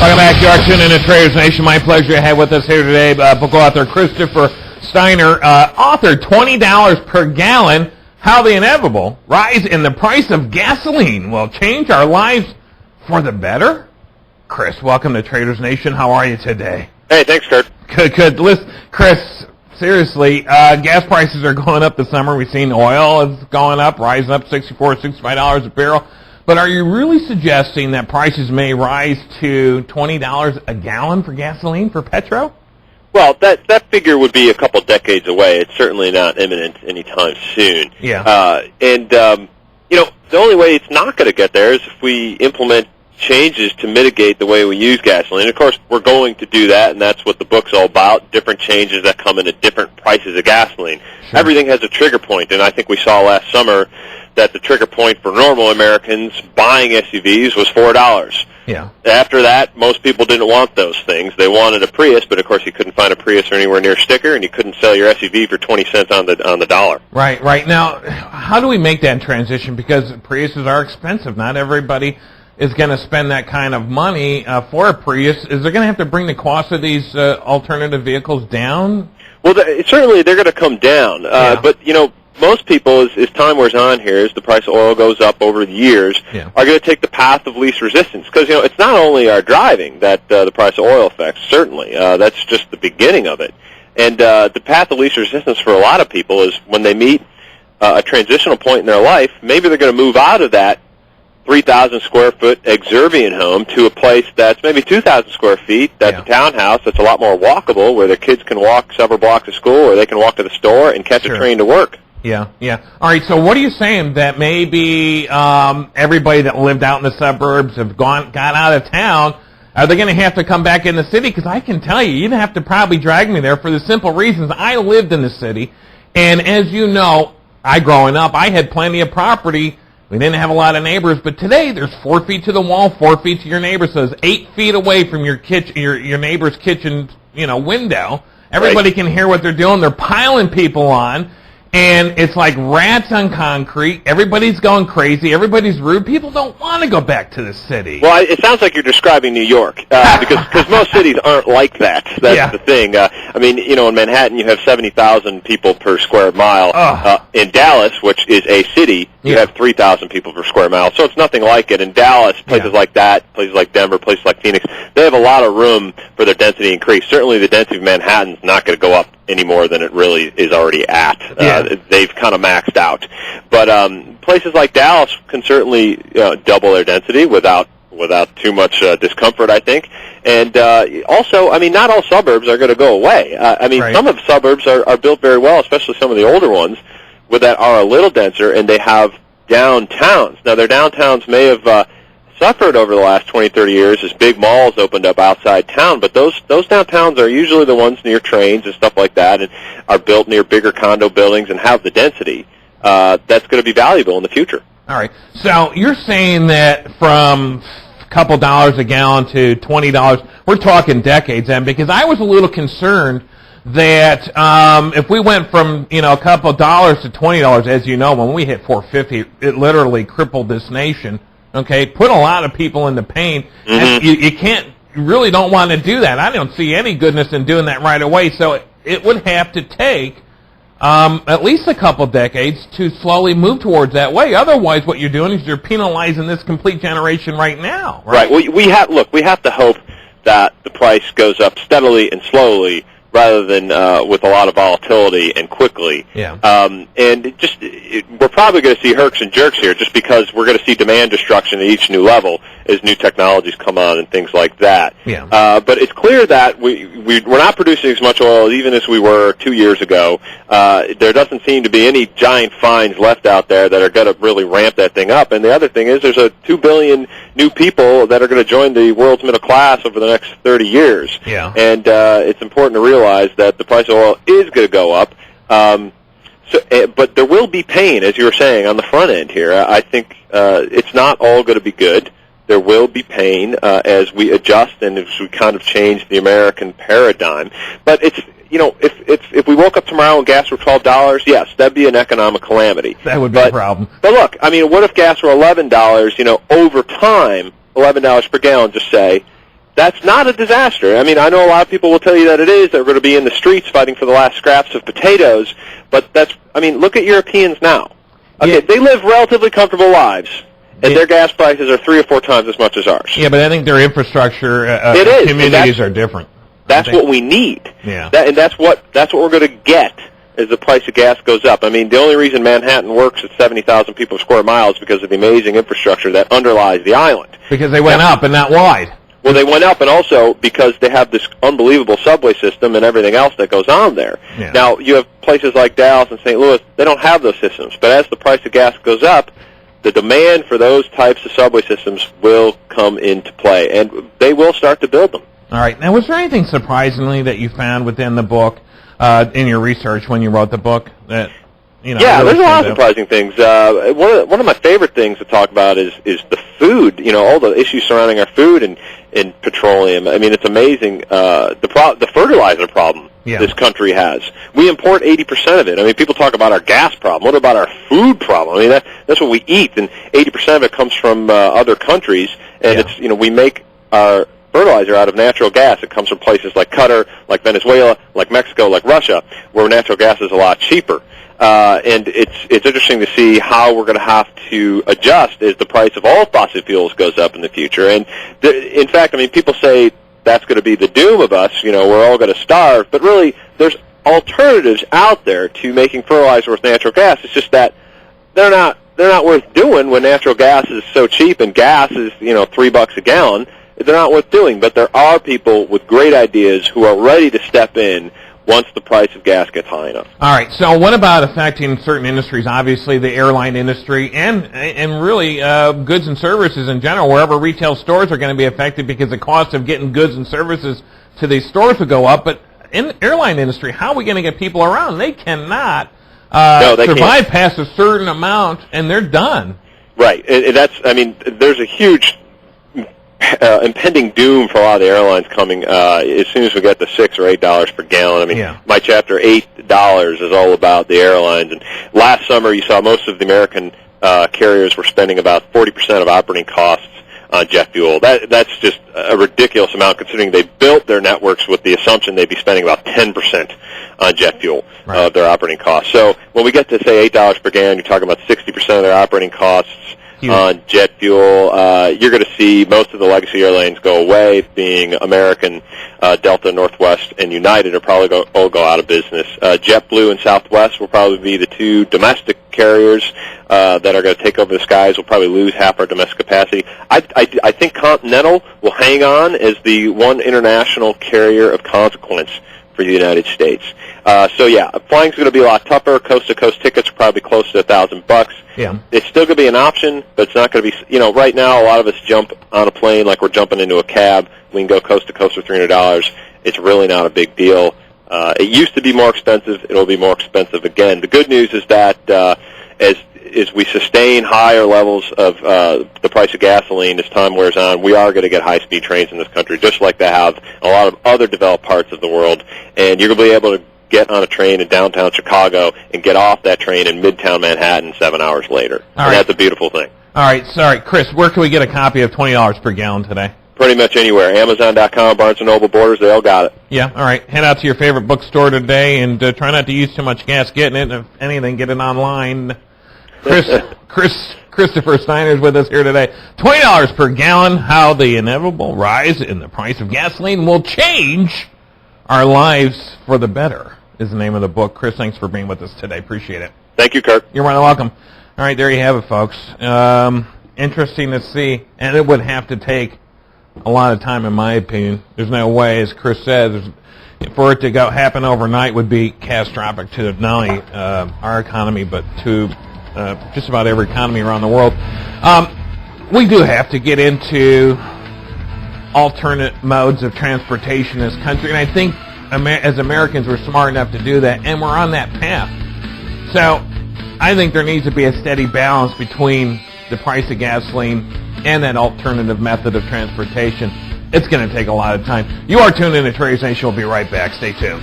Welcome back. You are tuning in to Traders Nation. My pleasure to have with us here today book author Christopher Steiner, author $20 per gallon, How the Inevitable Rise in the Price of Gasoline Will Change Our Lives for the Better. Chris, welcome to Traders Nation. How are you today? Hey, thanks, Kurt. Good. Listen, Chris, seriously, gas prices are going up this summer. We've seen oil is going up, rising up $64, $65 a barrel. But are you really suggesting that prices may rise to $20 a gallon for gasoline for petro? Well, that figure would be a couple decades away. It's certainly not imminent anytime soon. Yeah. The only way it's not going to get there is if we implement changes to mitigate the way we use gasoline. Of course, we're going to do that, and that's what the book's all about, different changes that come in at different prices of gasoline. Sure. Everything has a trigger point, and I think we saw last summer that the trigger point for normal Americans buying SUVs was $4. Yeah. After that, most people didn't want those things. They wanted a Prius, but of course you couldn't find a Prius anywhere near sticker, and you couldn't sell your SUV for 20 cents on the dollar. Right. Now, how do we make that transition? Because Priuses are expensive. Not everybody is going to spend that kind of money for a Prius. Is they're going to have to bring the cost of these alternative vehicles down? Well, certainly they're going to come down. But, most people, as time wears on here, as the price of oil goes up over the years, are going to take the path of least resistance. Because, it's not only our driving that the price of oil affects, certainly. That's just the beginning of it. And the path of least resistance for a lot of people is when they meet a transitional point in their life, maybe they're going to move out of that 3,000 square foot exurbitant home to a place that's maybe 2,000 square feet, that's a townhouse that's a lot more walkable, where their kids can walk several blocks to school, or they can walk to the store and catch a train to work. Yeah. All right, so what are you saying, that maybe everybody that lived out in the suburbs have got out of town, are they going to have to come back in the city? Because I can tell you, you'd have to probably drag me there for the simple reasons. I lived in the city, and as you know, growing up, I had plenty of property. We didn't have a lot of neighbors, but today there's 4 feet to the wall, 4 feet to your neighbor, so it's 8 feet away from your kitchen, your neighbor's kitchen, window. Everybody can hear what they're doing. They're piling people on. And it's like rats on concrete. Everybody's going crazy. Everybody's rude. People don't want to go back to the city. Well, it sounds like you're describing New York, because most cities aren't like that. That's the thing. In Manhattan you have 70,000 people per square mile. In Dallas, which is a city, you have 3,000 people per square mile. So it's nothing like it. In Dallas, places like that, places like Denver, places like Phoenix, they have a lot of room for their density increase. Certainly the density of Manhattan's not going to go up any more than it really is already at. They've kind of maxed out. But places like Dallas can certainly double their density without too much discomfort, I think. And also, not all suburbs are going to go away. Some of the suburbs are built very well, especially some of the older ones, that are a little denser, and they have downtowns. Now, their downtowns may have suffered over the last 20, 30 years as big malls opened up outside town, but those downtowns are usually the ones near trains and stuff like that, and are built near bigger condo buildings and have the density that's going to be valuable in the future. All right. So you're saying that from a couple dollars a gallon to $20, we're talking decades then, because I was a little concerned that if we went from a couple dollars to $20, as you know, when we hit $4.50, it literally crippled this nation. Okay, put a lot of people into pain. And you really don't want to do that. I don't see any goodness in doing that right away. So it would have to take at least a couple decades to slowly move towards that way. Otherwise, what you're doing is you're penalizing this complete generation right now. Right. We have to hope that the price goes up steadily and slowly, rather than with a lot of volatility and quickly. Yeah. We're probably going to see herks and jerks here, just because we're going to see demand destruction at each new level as new technologies come on and things like that. Yeah. But it's clear that we're not producing as much oil even as we were 2 years ago. There doesn't seem to be any giant finds left out there that are going to really ramp that thing up. And the other thing is, there's 2 billion new people that are going to join the world's middle class over the next 30 years. Yeah. And it's important to realize that the price of oil is going to go up. But there will be pain, as you were saying, on the front end here. I think it's not all going to be good. There will be pain as we adjust and as we kind of change the American paradigm. But it's, if we woke up tomorrow and gas were $12, yes, that'd be an economic calamity. That would be a problem. But look, what if gas were $11? Over time, $11 per gallon, just say, That's not a disaster. I mean, I know a lot of people will tell you that it is. They're going to be in the streets fighting for the last scraps of potatoes. But look at Europeans now. Okay, they live relatively comfortable lives, and their gas prices are 3 or 4 times as much as ours. Yeah, but I think their infrastructure communities are different. That's what we need. Yeah. And that's what we're going to get as the price of gas goes up. I mean, the only reason Manhattan works at 70,000 people per square mile is because of the amazing infrastructure that underlies the island. Because they went up and not wide. Well, they went up, and also because they have this unbelievable subway system and everything else that goes on there. Yeah. Now, you have places like Dallas and St. Louis, they don't have those systems. But as the price of gas goes up, the demand for those types of subway systems will come into play, and they will start to build them. All right. Now, was there anything surprisingly that you found within the book, in your research when you wrote the book, that Yeah, there's a lot of surprising things. One of my favorite things to talk about is the food. All the issues surrounding our food and petroleum. I mean, it's amazing the fertilizer problem this country has. We import 80% of it. I mean, people talk about our gas problem. What about our food problem? I mean, that's what we eat, and 80% of it comes from other countries. And it's we make our fertilizer out of natural gas. It comes from places like Qatar, like Venezuela, like Mexico, like Russia, where natural gas is a lot cheaper. And it's interesting to see how we're going to have to adjust as the price of all fossil fuels goes up in the future. And in fact, I mean, people say that's going to be the doom of us. We're all going to starve. But really, there's alternatives out there to making fertilizer with natural gas. It's just that they're not worth doing when natural gas is so cheap and gas is $3 a gallon. They're not worth doing. But there are people with great ideas who are ready to step in once the price of gas gets high enough. All right. So what about affecting certain industries? Obviously, the airline industry and really goods and services in general. Wherever retail stores are going to be affected because the cost of getting goods and services to these stores will go up. But in the airline industry, how are we going to get people around? They cannot survive past a certain amount, and they're done. Right. There's a huge impending doom for a lot of the airlines coming as soon as we get to $6 or $8 per gallon. I mean, my chapter $8 is all about the airlines. And last summer, you saw most of the American carriers were spending about 40% of operating costs on jet fuel. That's just a ridiculous amount, considering they built their networks with the assumption they'd be spending about 10% on jet fuel of their operating costs. So when we get to, say, $8 per gallon, you're talking about 60% of their operating costs on jet fuel. You're going to see most of the legacy airlines go away, being American, Delta, Northwest, and United are probably all go out of business. JetBlue and Southwest will probably be the two domestic carriers that are going to take over the skies. We'll probably lose half our domestic capacity. I think Continental will hang on as the one international carrier of consequence for the United States. Flying's going to be a lot tougher. Coast-to-coast tickets are probably close to $1,000. Yeah. It's still going to be an option, but it's not going to be, right now a lot of us jump on a plane like we're jumping into a cab. We can go coast-to-coast for $300. It's really not a big deal. It used to be more expensive. It'll be more expensive again. The good news is that as we sustain higher levels of the price of gasoline as time wears on, we are going to get high-speed trains in this country, just like they have in a lot of other developed parts of the world. And you're going to be able to get on a train in downtown Chicago and get off that train in midtown Manhattan 7 hours later. That's a beautiful thing. All right. Sorry, Chris, where can we get a copy of $20 per gallon today? Pretty much anywhere. Amazon.com, Barnes & Noble, Borders, they all got it. Yeah, all right. Head out to your favorite bookstore today and try not to use too much gas getting it. If anything, get it online. Christopher Steiner is with us here today. $20 per gallon, how the inevitable rise in the price of gasoline will change our lives for the better is the name of the book. Chris, thanks for being with us today. Appreciate it. Thank you, Kirk. You're more than welcome. All right, there you have it, folks. Interesting to see, and it would have to take a lot of time, in my opinion. There's no way, as Chris said, for it to happen overnight would be catastrophic to not only our economy, but to just about every economy around the world. We do have to get into alternate modes of transportation in this country, and I think as Americans we're smart enough to do that, and we're on that path. So I think there needs to be a steady balance between the price of gasoline and that alternative method of transportation. It's going to take a lot of time. You are tuned in to Traders Nation. We'll be right back. Stay tuned.